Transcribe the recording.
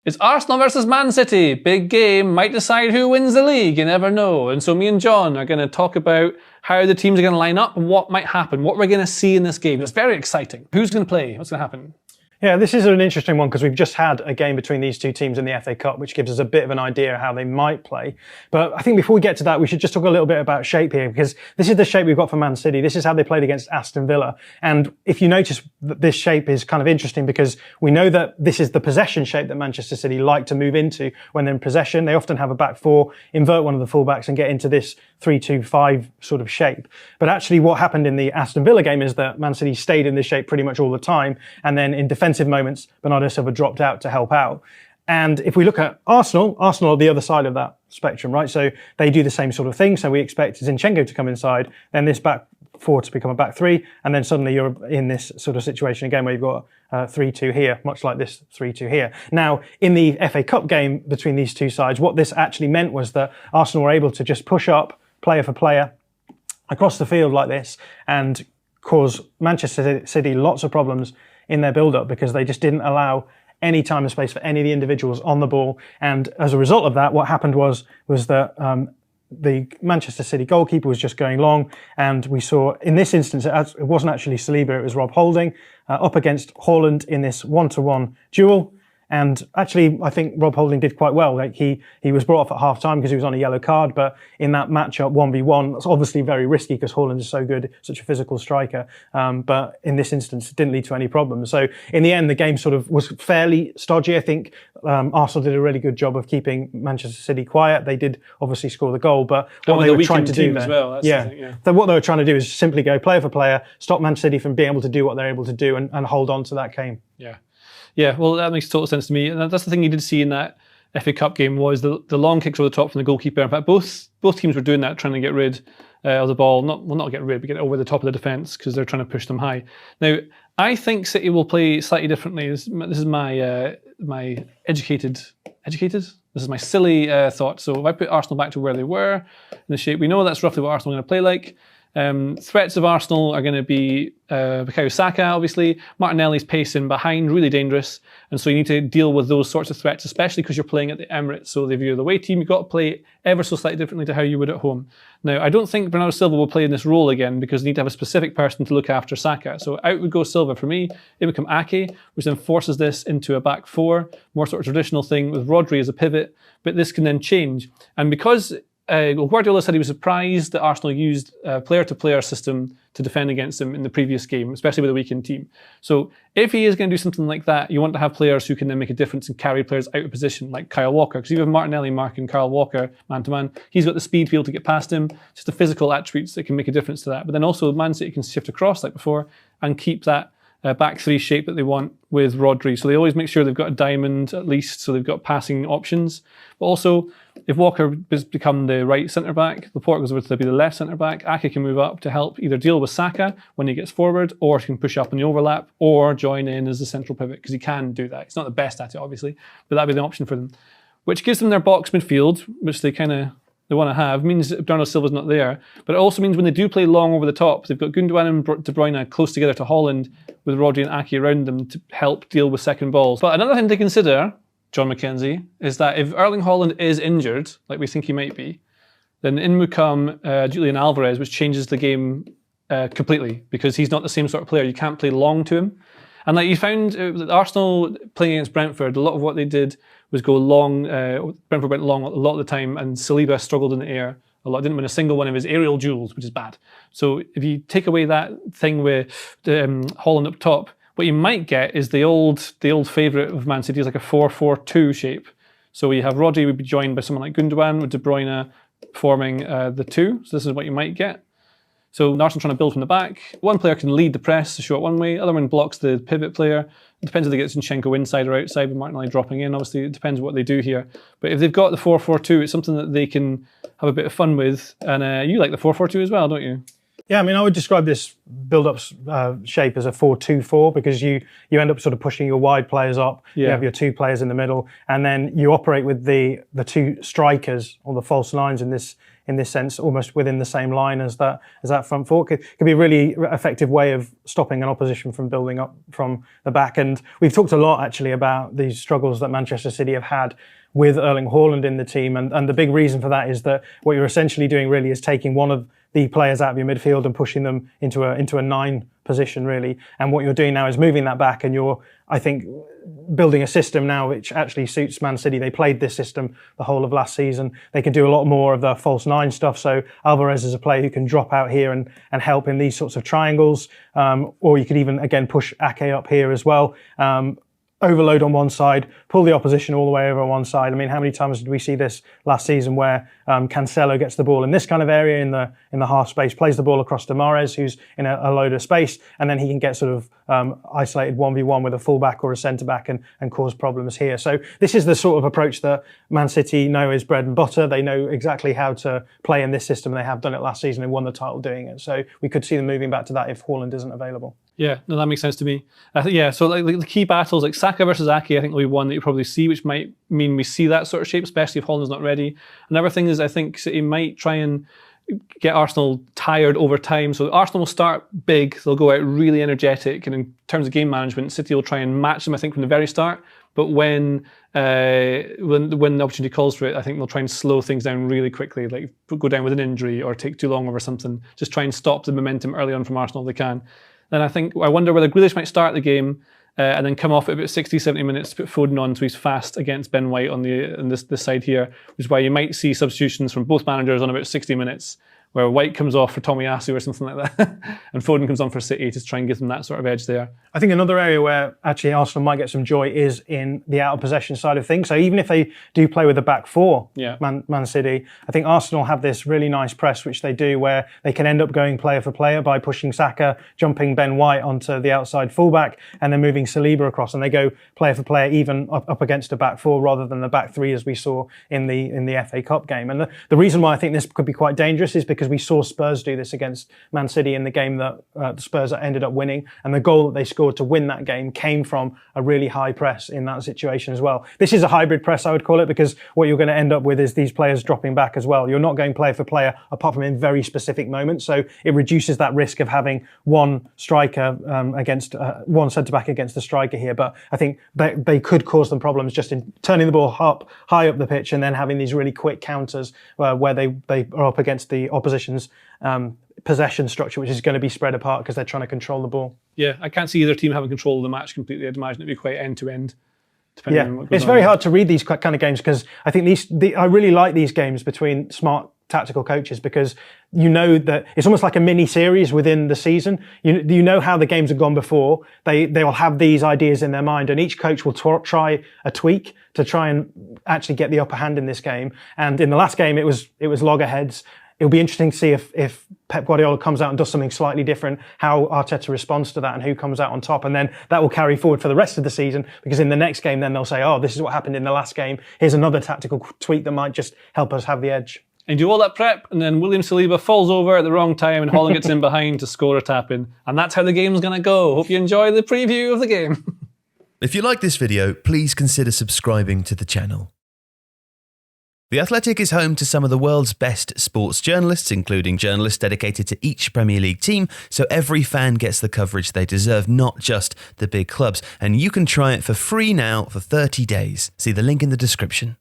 It's Arsenal versus Man City. Big game, might decide who wins the league, you never know. And so me and John are going to talk about how the teams are going to line up and what might happen, what we're going to see in this game. It's very exciting. Who's going to play? What's going to happen? Yeah, this is an interesting one because we've just had a game between these two teams in the FA Cup, which gives us a bit of an idea how they might play. But I think before we get to that, we should just talk a little bit about shape here, because this is the shape we've got for Man City. This is how they played against Aston Villa. And if you notice, this shape is kind of interesting because we know that this is the possession shape that Manchester City like to move into when they're in possession. They often have a back four, invert one of the fullbacks and get into this 3-2-5 sort of shape. But actually what happened in the Aston Villa game is that Man City stayed in this shape pretty much all the time. And then in defensive moments, Bernardo Silva dropped out to help out. And if we look at Arsenal are the other side of that spectrum, right? So they do the same sort of thing. So we expect Zinchenko to come inside, then this back four to become a back three, and then suddenly you're in this sort of situation again where you've got 3-2 here, much like this 3-2 here. Now, in the FA Cup game between these two sides, what this actually meant was that Arsenal were able to just push up player for player across the field like this and cause Manchester City lots of problems in their build-up because they just didn't allow any time and space for any of the individuals on the ball. And as a result of that, what happened was that the Manchester City goalkeeper was just going long, and we saw in this instance it wasn't actually Saliba, it was Rob Holding up against Haaland in this one-to-one duel. And actually, I think Rob Holding did quite well. Like he was brought off at half time because he was on a yellow card. But in that matchup, 1v1, it's obviously very risky because Haaland is so good, such a physical striker. But in this instance, it didn't lead to any problems. So in the end, the game sort of was fairly stodgy. I think Arsenal did a really good job of keeping Manchester City quiet. They did obviously score the goal, but what they were trying to do as well. That's the thing, yeah. So what they were trying to do is simply go player for player, stop Man City from being able to do what they're able to do and hold on to that game. Yeah. Yeah, well, that makes total sense to me. And that's the thing you did see in that FA Cup game was the long kicks over the top from the goalkeeper. In fact, both teams were doing that, trying to get rid of the ball. Not get rid, but get it over the top of the defence because they're trying to push them high. Now, I think City will play slightly differently. This is my educated. This is my silly thought. So if I put Arsenal back to where they were in the shape, we know that's roughly what Arsenal are going to play like. Threats of Arsenal are going to be Bukayo Saka, obviously. Martinelli's pacing behind, really dangerous. And so you need to deal with those sorts of threats, especially because you're playing at the Emirates. So if you're the away team, you've got to play ever so slightly differently to how you would at home. Now, I don't think Bernardo Silva will play in this role again because you need to have a specific person to look after Saka. So out would go Silva for me. It would come Ake, which then forces this into a back four, more sort of traditional thing with Rodri as a pivot. But this can then change. And because Guardiola said he was surprised that Arsenal used a player-to-player system to defend against them in the previous game, especially with a weakened team. So if he is going to do something like that, you want to have players who can then make a difference and carry players out of position, like Kyle Walker. Because even Martinelli marking Kyle Walker man-to-man, he's got the speed to be able to get past him, just the physical attributes that can make a difference to that. But then also Man City can shift across like before and keep that back three shape that they want with Rodri. So they always make sure they've got a diamond at least, so they've got passing options. But also, if Walker has become the right centre-back, Laporte goes over to be the left centre-back, Ake can move up to help either deal with Saka when he gets forward, or he can push up in the overlap, or join in as the central pivot, because he can do that. He's not the best at it, obviously, but that'd be the option for them. Which gives them their box midfield, which they want to have. It means that Bernardo Silva's not there, but it also means when they do play long over the top, they've got Gundogan and De Bruyne close together to Haaland with Rodri and Ake around them to help deal with second balls. But another thing to consider, Jon Mackenzie, is that if Erling Haaland is injured, like we think he might be, then in will come Julian Alvarez, which changes the game completely because he's not the same sort of player. You can't play long to him. And like you found Arsenal playing against Brentford, a lot of what they did was go long. Brentford went long a lot of the time, and Saliba struggled in the air a lot. Didn't win a single one of his aerial duels, which is bad. So if you take away that thing with Haaland up top, what you might get is the old favourite of Man City is like a 4-4-2 shape. So you have Rodri would be joined by someone like Gundogan with De Bruyne forming the two. So this is what you might get. So Arsenal trying to build from the back. One player can lead the press to show it one way. Other one blocks the pivot player. It depends if they get Zinchenko inside or outside with Martinelli dropping in. Obviously, it depends what they do here. But if they've got the 4-4-2, it's something that they can have a bit of fun with. And you like the 4-4-2 as well, don't you? Yeah, I mean, I would describe this build-up shape as a 4-2-4 because you end up sort of pushing your wide players up. Yeah. You have your two players in the middle, and then you operate with the two strikers or the false nines in in this sense, almost within the same line as that front four. Could be a really effective way of stopping an opposition from building up from the back. And we've talked a lot actually about these struggles that Manchester City have had with Erling Haaland in the team. And the big reason for that is that what you're essentially doing really is taking one of the players out of your midfield and pushing them into a 9 position really. And what you're doing now is moving that back, and you're, I think, building a system now which actually suits Man City. They played this system the whole of last season. They can do a lot more of the false 9 stuff. So Alvarez is a player who can drop out here and help in these sorts of triangles. Or you could even, again, push Ake up here as well. Overload on one side, pull the opposition all the way over on one side. I mean, how many times did we see this last season where Cancelo gets the ball in this kind of area in the half space, plays the ball across to Mahrez, who's in a load of space, and then he can get sort of isolated 1v1 with a fullback or a centre-back and cause problems here. So this is the sort of approach that Man City know is bread and butter. They know exactly how to play in this system. They have done it last season and won the title doing it. So we could see them moving back to that if Haaland isn't available. Yeah, no, that makes sense to me. I think, so like the key battles, like Saka versus Ake, I think will be one that you probably see, which might mean we see that sort of shape, especially if Haaland's not ready. Another thing is I think City might try and get Arsenal tired over time. So Arsenal will start big, they'll go out really energetic, and in terms of game management, City will try and match them, I think, from the very start. But when the opportunity calls for it, I think they'll try and slow things down really quickly, like go down with an injury or take too long over something. Just try and stop the momentum early on from Arsenal if they can. Then I wonder whether Grealish might start the game and then come off at about 60, 70 minutes, put Foden on so he's fast against Ben White on this side here, which is why you might see substitutions from both managers on about 60 minutes, where White comes off for Tomiyasu or something like that, and Foden comes on for City to try and give them that sort of edge there. I think another area where actually Arsenal might get some joy is in the out of possession side of things. So even if they do play with a back four, Man City, I think Arsenal have this really nice press, which they do, where they can end up going player for player by pushing Saka, jumping Ben White onto the outside fullback, and then moving Saliba across, and they go player for player even up against a back four rather than the back three as we saw in the FA Cup game. And the reason why I think this could be quite dangerous is because we saw Spurs do this against Man City in the game that the Spurs ended up winning, and the goal that they scored to win that game came from a really high press in that situation as well. This is a hybrid press, I would call it, because what you're going to end up with is these players dropping back as well. You're not going player for player apart from in very specific moments, so it reduces that risk of having one striker against one centre-back against the striker here. But I think they could cause them problems just in turning the ball high up the pitch and then having these really quick counters where they are up against the opposition's possession structure, which is going to be spread apart because they're trying to control the ball. Yeah, I can't see either team having control of the match completely. I'd imagine it'd be quite end to end. It's very hard to read these kind of games because I think I really like these games between smart tactical coaches, because you know that it's almost like a mini series within the season. You know how the games have gone before. They will have these ideas in their mind, and each coach will try a tweak to try and actually get the upper hand in this game. And in the last game, it was loggerheads. It'll be interesting to see if Pep Guardiola comes out and does something slightly different, how Arteta responds to that and who comes out on top. And then that will carry forward for the rest of the season, because in the next game, then they'll say, oh, this is what happened in the last game. Here's another tactical tweak that might just help us have the edge. And do all that prep, and then William Saliba falls over at the wrong time and Haaland gets in behind to score a tap-in. And that's how the game's going to go. Hope you enjoy the preview of the game. If you like this video, please consider subscribing to the channel. The Athletic is home to some of the world's best sports journalists, including journalists dedicated to each Premier League team, so every fan gets the coverage they deserve, not just the big clubs. And you can try it for free now for 30 days. See the link in the description.